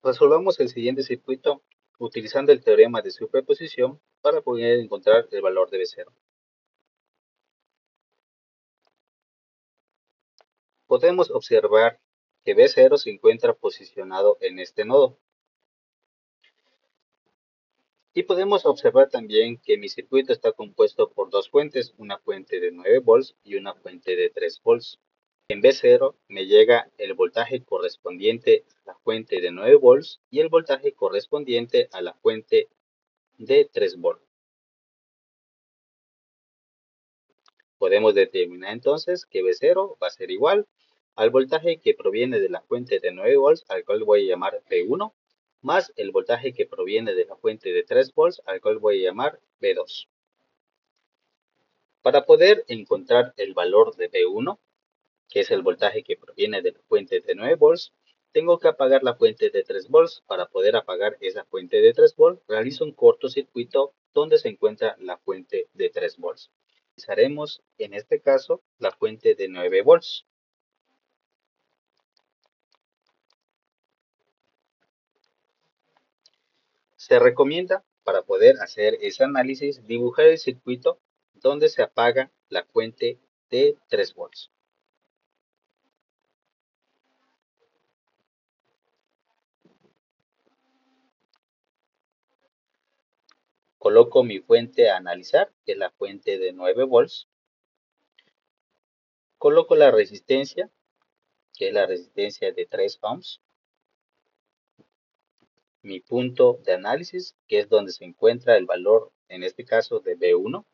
Resolvamos el siguiente circuito utilizando el teorema de superposición para poder encontrar el valor de B0. Podemos observar que B0 se encuentra posicionado en este nodo. Y podemos observar también que mi circuito está compuesto por dos fuentes, una fuente de 9 volts y una fuente de 3 volts. En B0 me llega el voltaje correspondiente a la fuente de 9 volts y el voltaje correspondiente a la fuente de 3 volts. Podemos determinar entonces que B0 va a ser igual al voltaje que proviene de la fuente de 9 volts, al cual voy a llamar B1, más el voltaje que proviene de la fuente de 3 volts, al cual voy a llamar B2. Para poder encontrar el valor de B1, que es el voltaje que proviene de la fuente de 9 volts, tengo que apagar la fuente de 3 volts. Para poder apagar esa fuente de 3 volts, realizo un cortocircuito donde se encuentra la fuente de 3 volts. Utilizaremos en este caso la fuente de 9 volts. Se recomienda, para poder hacer ese análisis, dibujar el circuito donde se apaga la fuente de 3 volts. Coloco mi fuente a analizar, que es la fuente de 9 volts. Coloco la resistencia, que es la resistencia de 3 ohms. Mi punto de análisis, que es donde se encuentra el valor, en este caso de B1.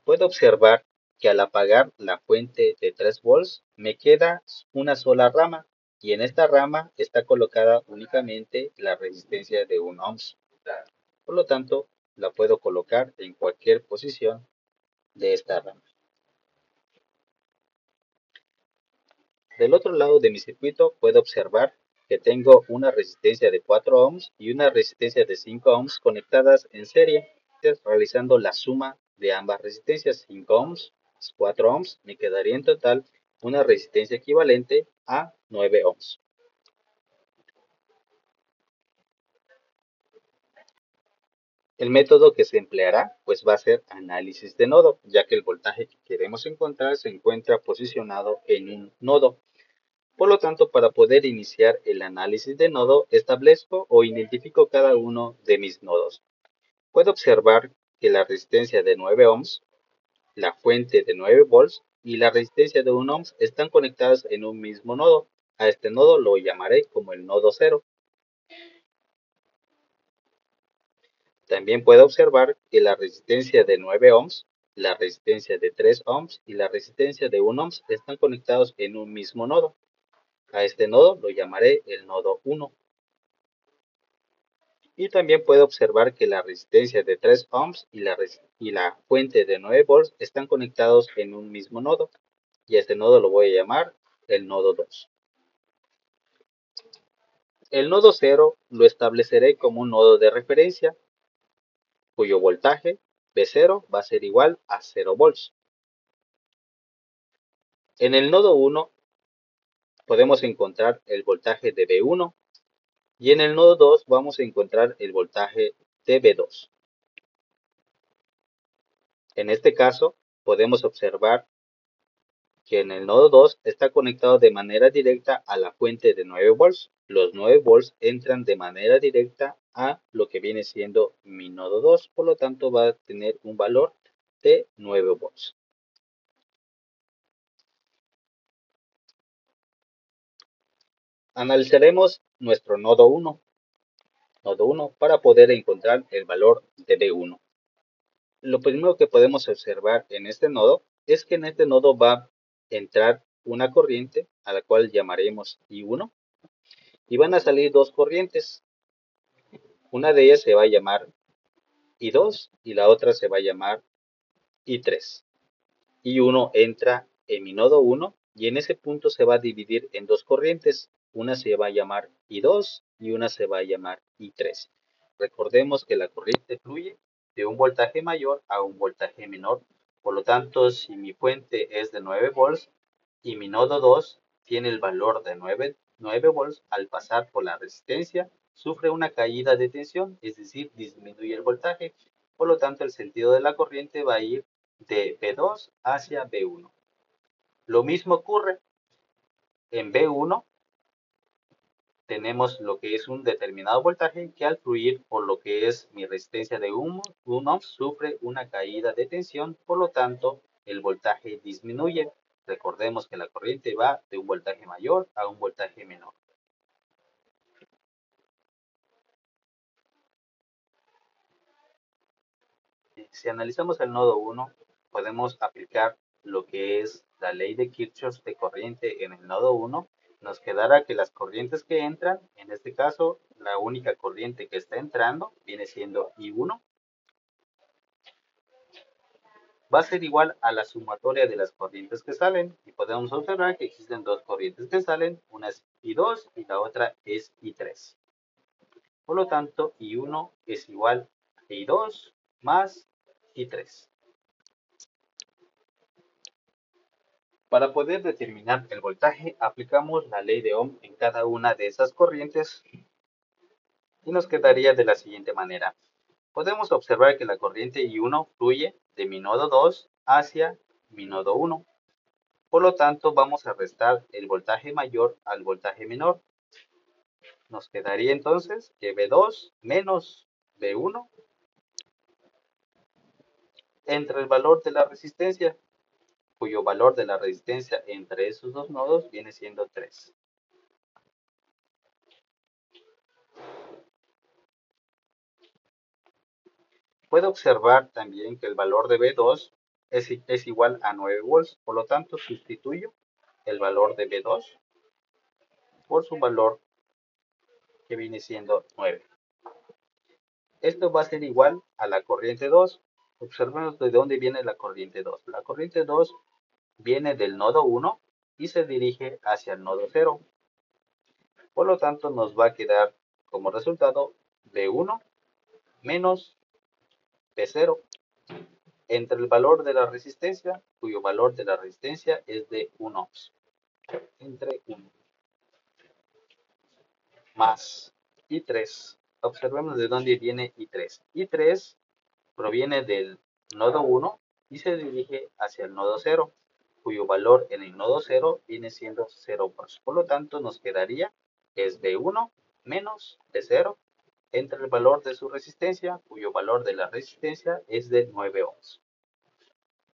Puedo observar que al apagar la fuente de 3 volts me queda una sola rama, y en esta rama está colocada únicamente la resistencia de 1 ohms. Por lo tanto, la puedo colocar en cualquier posición de esta rama. Del otro lado de mi circuito puedo observar que tengo una resistencia de 4 ohms y una resistencia de 5 ohms conectadas en serie. Realizando la suma de ambas resistencias, 5 ohms más 4 ohms, me quedaría en total una resistencia equivalente a 9 ohms. El método que se empleará pues va a ser análisis de nodo, ya que el voltaje que queremos encontrar se encuentra posicionado en un nodo. Por lo tanto, para poder iniciar el análisis de nodo, establezco o identifico cada uno de mis nodos. Puedo observar que la resistencia de 9 ohms, la fuente de 9 volts y la resistencia de 1 ohms están conectadas en un mismo nodo. A este nodo lo llamaré como el nodo 0. También puedo observar que la resistencia de 9 ohms, la resistencia de 3 ohms y la resistencia de 1 ohms están conectados en un mismo nodo. A este nodo lo llamaré el nodo 1. Y también puedo observar que la resistencia de 3 ohms y la fuente de 9 volts están conectados en un mismo nodo. Y a este nodo lo voy a llamar el nodo 2. El nodo 0 lo estableceré como un nodo de referencia, cuyo voltaje B0 va a ser igual a 0 volts. En el nodo 1 podemos encontrar el voltaje de B1 y en el nodo 2 vamos a encontrar el voltaje de B2. En este caso podemos observar que en el nodo 2 está conectado de manera directa a la fuente de 9 volts. Los 9 volts entran de manera directa a lo que viene siendo mi nodo 2, por lo tanto va a tener un valor de 9 volts. Analizaremos nuestro nodo 1 para poder encontrar el valor de B1. Lo primero que podemos observar en este nodo es que en este nodo va a entrar una corriente a la cual llamaremos I1 y van a salir dos corrientes. Una de ellas se va a llamar I2 y la otra se va a llamar I3. I1 entra en mi nodo 1 y en ese punto se va a dividir en dos corrientes. Una se va a llamar I2 y una se va a llamar I3. Recordemos que la corriente fluye de un voltaje mayor a un voltaje menor. Por lo tanto, si mi fuente es de 9 volts y mi nodo 2 tiene el valor de 9 9 volts al pasar por la resistencia sufre una caída de tensión, es decir, disminuye el voltaje. Por lo tanto, el sentido de la corriente va a ir de B2 hacia B1. Lo mismo ocurre en B1. Tenemos lo que es un determinado voltaje que al fluir por lo que es mi resistencia de 1 ohm sufre una caída de tensión, por lo tanto el voltaje disminuye. Recordemos que la corriente va de un voltaje mayor a un voltaje menor. Si analizamos el nodo 1, podemos aplicar lo que es la ley de Kirchhoff de corriente en el nodo 1. Nos quedará que las corrientes que entran, en este caso, la única corriente que está entrando viene siendo I1, va a ser igual a la sumatoria de las corrientes que salen. Y podemos observar que existen dos corrientes que salen, una es I2 y la otra es I3. Por lo tanto, I1 es igual a I2 más I3. Para poder determinar el voltaje, aplicamos la ley de Ohm en cada una de esas corrientes y nos quedaría de la siguiente manera. Podemos observar que la corriente I1 fluye de mi nodo 2 hacia mi nodo 1. Por lo tanto, vamos a restar el voltaje mayor al voltaje menor. Nos quedaría entonces que B2 menos B1 entre el valor de la resistencia, cuyo valor de la resistencia entre esos dos nodos viene siendo 3. Puede observar también que el valor de B2 es igual a 9 volts, por lo tanto sustituyo el valor de B2 por su valor que viene siendo 9. Esto va a ser igual a la corriente 2. Observemos de dónde viene la corriente 2. La corriente 2 viene del nodo 1 y se dirige hacia el nodo 0. Por lo tanto, nos va a quedar como resultado B1 menos B0 entre el valor de la resistencia, cuyo valor de la resistencia es de 1 ohms, entre 1 más I3. Observemos de dónde viene I3. I3 proviene del nodo 1 y se dirige hacia el nodo 0, cuyo valor en el nodo 0 viene siendo 0 volts. Por lo tanto, nos quedaría que es B1 menos B0 entre el valor de su resistencia, cuyo valor de la resistencia es de 9 ohms,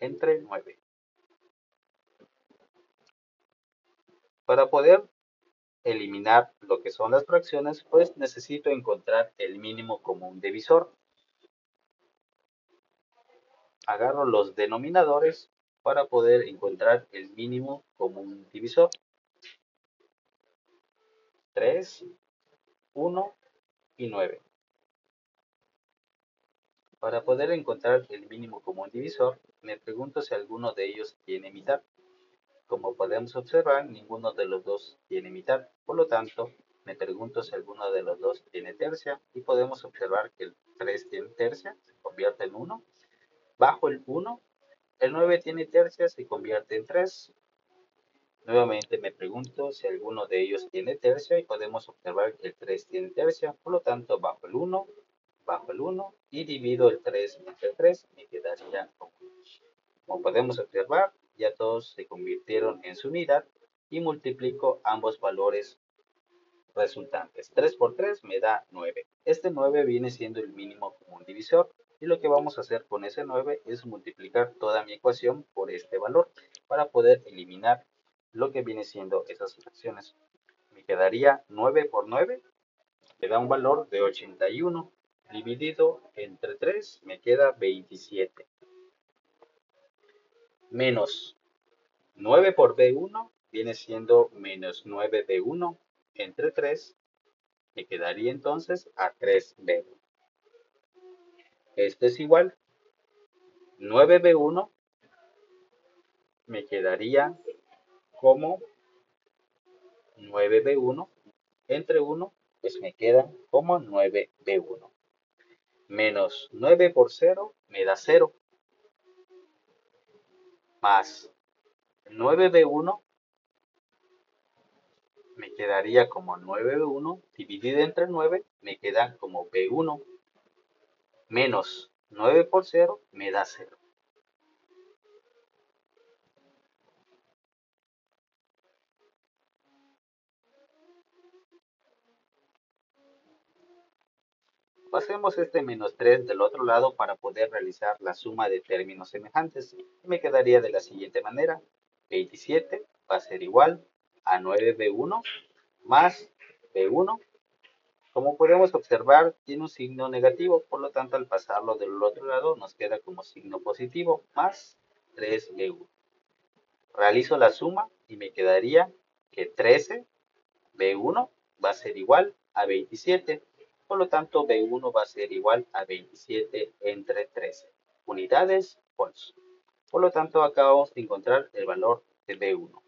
entre 9. Para poder eliminar lo que son las fracciones, pues necesito encontrar el mínimo común divisor. Agarro los denominadores para poder encontrar el mínimo común divisor. 3, 1 y 9. Para poder encontrar el mínimo común divisor, me pregunto si alguno de ellos tiene mitad. Como podemos observar, ninguno de los dos tiene mitad. Por lo tanto, me pregunto si alguno de los dos tiene tercia y podemos observar que el 3 tiene tercia, se convierte en 1. Bajo el 1, el 9 tiene tercia, se convierte en 3. Nuevamente me pregunto si alguno de ellos tiene tercia y podemos observar que el 3 tiene tercia, por lo tanto bajo el 1 y divido el 3 entre 3, me quedaría 1. Como podemos observar, ya todos se convirtieron en su unidad y multiplico ambos valores resultantes. 3 por 3 me da 9. Este 9 viene siendo el mínimo común divisor y lo que vamos a hacer con ese 9 es multiplicar toda mi ecuación por este valor para poder eliminar lo que viene siendo esas fracciones. Me quedaría 9 por 9, me da un valor de 81. Dividido entre 3 me queda 27. Menos 9 por B1 viene siendo menos 9B1 entre 3. Me quedaría entonces a 3B1. Esto es igual. 9B1 me quedaría como 9B1 entre 1, pues me queda como 9B1. Menos 9 por 0 me da 0. Más 9B1 me quedaría como 9B1 dividido entre 9, me queda como B1 menos 9 por 0 me da 0. Pasemos este menos 3 del otro lado para poder realizar la suma de términos semejantes. Me quedaría de la siguiente manera. 27 va a ser igual a 9B1 más B1. Como podemos observar, tiene un signo negativo, por lo tanto, al pasarlo del otro lado nos queda como signo positivo, más 3B1. Realizo la suma y me quedaría que 13 B1 va a ser igual a 27. Por lo tanto, B1 va a ser igual a 27 entre 13. Unidades, false. Por lo tanto, acabamos de encontrar el valor de B1.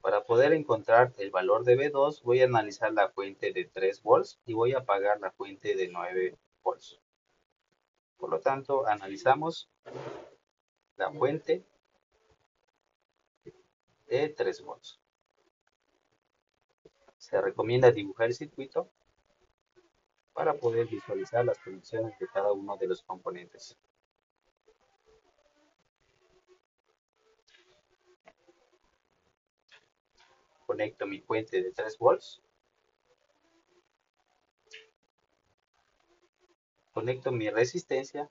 Para poder encontrar el valor de B2, voy a analizar la fuente de 3 volts y voy a apagar la fuente de 9 volts. Por lo tanto, analizamos la fuente de 3 volts. Se recomienda dibujar el circuito para poder visualizar las conexiones de cada uno de los componentes. Conecto mi fuente de 3 volts. Conecto mi resistencia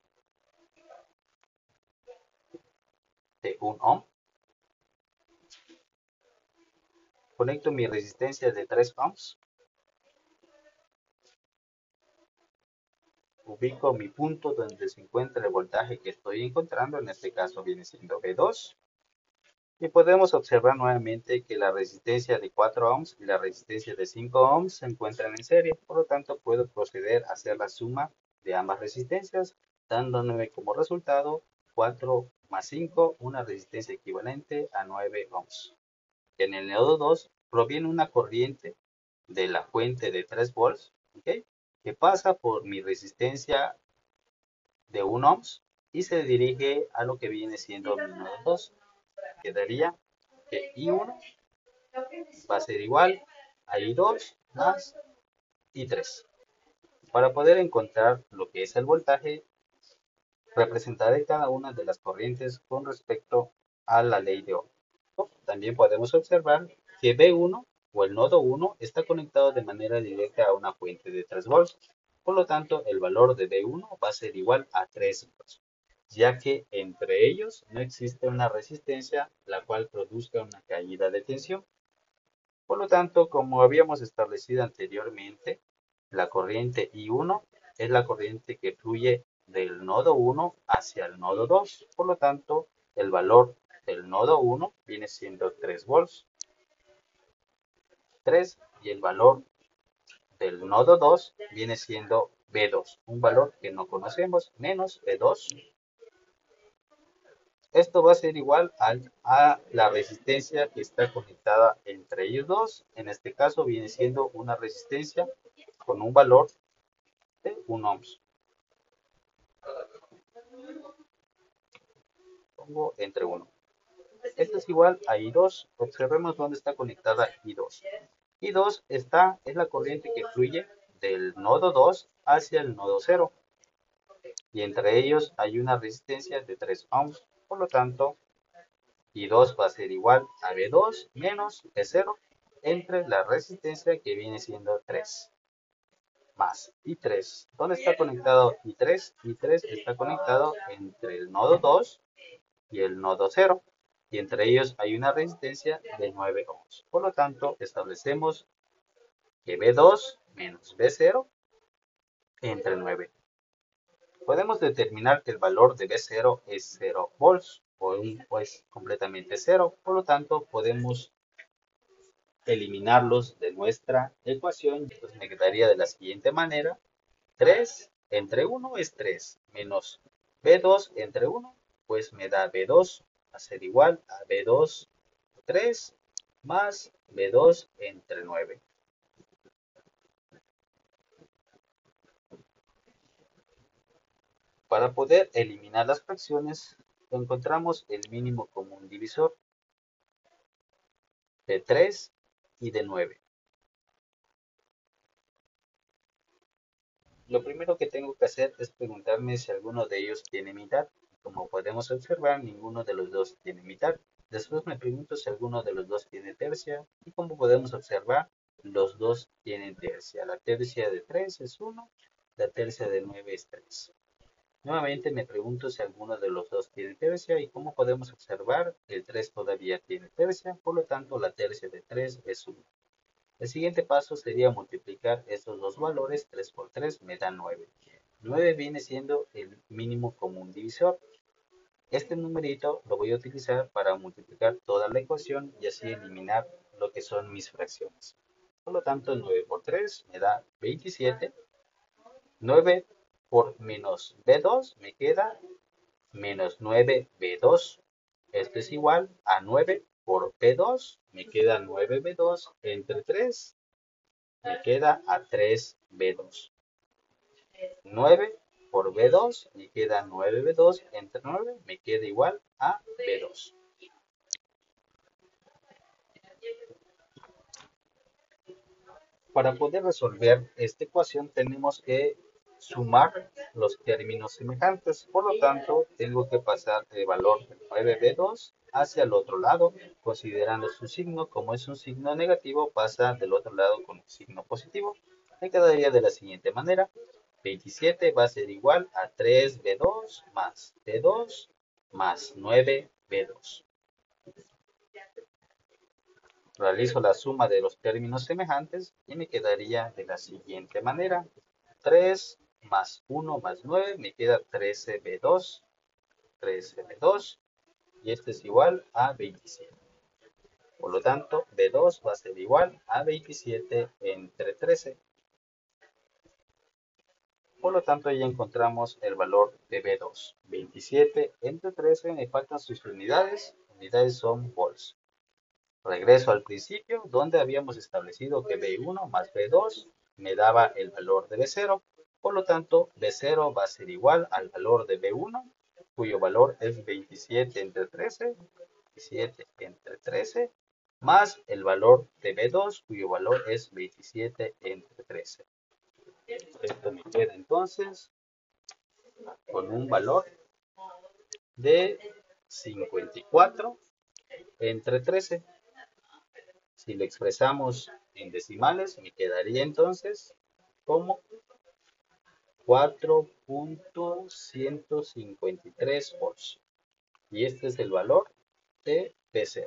de 1 ohm. Conecto mi resistencia de 3 ohms. Ubico mi punto donde se encuentra el voltaje que estoy encontrando, en este caso viene siendo B2. Y podemos observar nuevamente que la resistencia de 4 ohms y la resistencia de 5 ohms se encuentran en serie. Por lo tanto, puedo proceder a hacer la suma de ambas resistencias, dándome como resultado 4 más 5, una resistencia equivalente a 9 ohms. En el nodo 2 proviene una corriente de la fuente de 3 volts, ¿okay?, que pasa por mi resistencia de 1 ohms y se dirige a lo que viene siendo mi nodo 2. Quedaría que I1 va a ser igual a I2 más I3. Para poder encontrar lo que es el voltaje, representaré cada una de las corrientes con respecto a la ley de Ohm. También podemos observar que B1 o el nodo 1 está conectado de manera directa a una fuente de 3 volts. Por lo tanto, el valor de B1 va a ser igual a 3 volts, ya que entre ellos no existe una resistencia la cual produzca una caída de tensión. Por lo tanto, como habíamos establecido anteriormente, la corriente I1 es la corriente que fluye del nodo 1 hacia el nodo 2. Por lo tanto, el valor del nodo 1 viene siendo 3 volts, 3, y el valor del nodo 2 viene siendo B2, un valor que no conocemos, menos B2. Esto va a ser igual a la resistencia que está conectada entre ellos dos. En este caso viene siendo una resistencia con un valor de 1 ohms. Pongo entre 1. Esto es igual a I2. Observemos dónde está conectada I2. I2 es la corriente que fluye del nodo 2 hacia el nodo 0. Y entre ellos hay una resistencia de 3 ohms. Por lo tanto, I2 va a ser igual a B2 menos B0 entre la resistencia que viene siendo 3 más I3. ¿Dónde está conectado I3? I3 está conectado entre el nodo 2 y el nodo 0. Y entre ellos hay una resistencia de 9 ohms. Por lo tanto, establecemos que B2 menos B0 entre 9. Podemos determinar que el valor de B0 es 0 volts o es completamente 0. Por lo tanto, podemos eliminarlos de nuestra ecuación. Entonces me quedaría de la siguiente manera. 3 entre 1 es 3, menos B2 entre 1, pues me da B2 a ser igual a B2 3 más B2 entre 9. Para poder eliminar las fracciones, encontramos el mínimo común divisor de 3 y de 9. Lo primero que tengo que hacer es preguntarme si alguno de ellos tiene mitad. Como podemos observar, ninguno de los dos tiene mitad. Después me pregunto si alguno de los dos tiene tercia. Y como podemos observar, los dos tienen tercia. La tercia de 3 es 1, la tercia de 9 es 3. Nuevamente me pregunto si alguno de los dos tiene tercia y como podemos observar, el 3 todavía tiene tercia, por lo tanto la tercia de 3 es 1. El siguiente paso sería multiplicar estos dos valores, 3 por 3 me da 9. 9 viene siendo el mínimo común divisor. Este numerito lo voy a utilizar para multiplicar toda la ecuación y así eliminar lo que son mis fracciones. Por lo tanto, 9 por 3 me da 27. 9 por menos B2 me queda menos 9B2. Esto es igual a 9 por B2. Me queda 9B2 entre 3. Me queda a 3B2. 9 por B2 me queda 9B2 entre 9. Me queda igual a B2. Para poder resolver esta ecuación tenemos que sumar los términos semejantes. Por lo tanto, tengo que pasar el valor de 9b2 hacia el otro lado, considerando su signo. Como es un signo negativo, pasa del otro lado con un signo positivo. Me quedaría de la siguiente manera. 27 va a ser igual a 3b2 más b2 más 9b2. Realizo la suma de los términos semejantes y me quedaría de la siguiente manera. 3 más 1 más 9 me queda 13b2. 13b2 y esto es igual a 27. Por lo tanto, b2 va a ser igual a 27 entre 13. Por lo tanto, ya encontramos el valor de b2. 27 entre 13, me faltan sus unidades. Unidades son volts. Regreso al principio, donde habíamos establecido que B1 más B2 me daba el valor de B0. Por lo tanto, B0 va a ser igual al valor de B1, cuyo valor es 27 entre 13, 27 entre 13, más el valor de B2, cuyo valor es 27 entre 13. Esto me queda entonces con un valor de 54 entre 13. Si lo expresamos en decimales, me quedaría entonces como 4.153 volts. Y este es el valor de P0.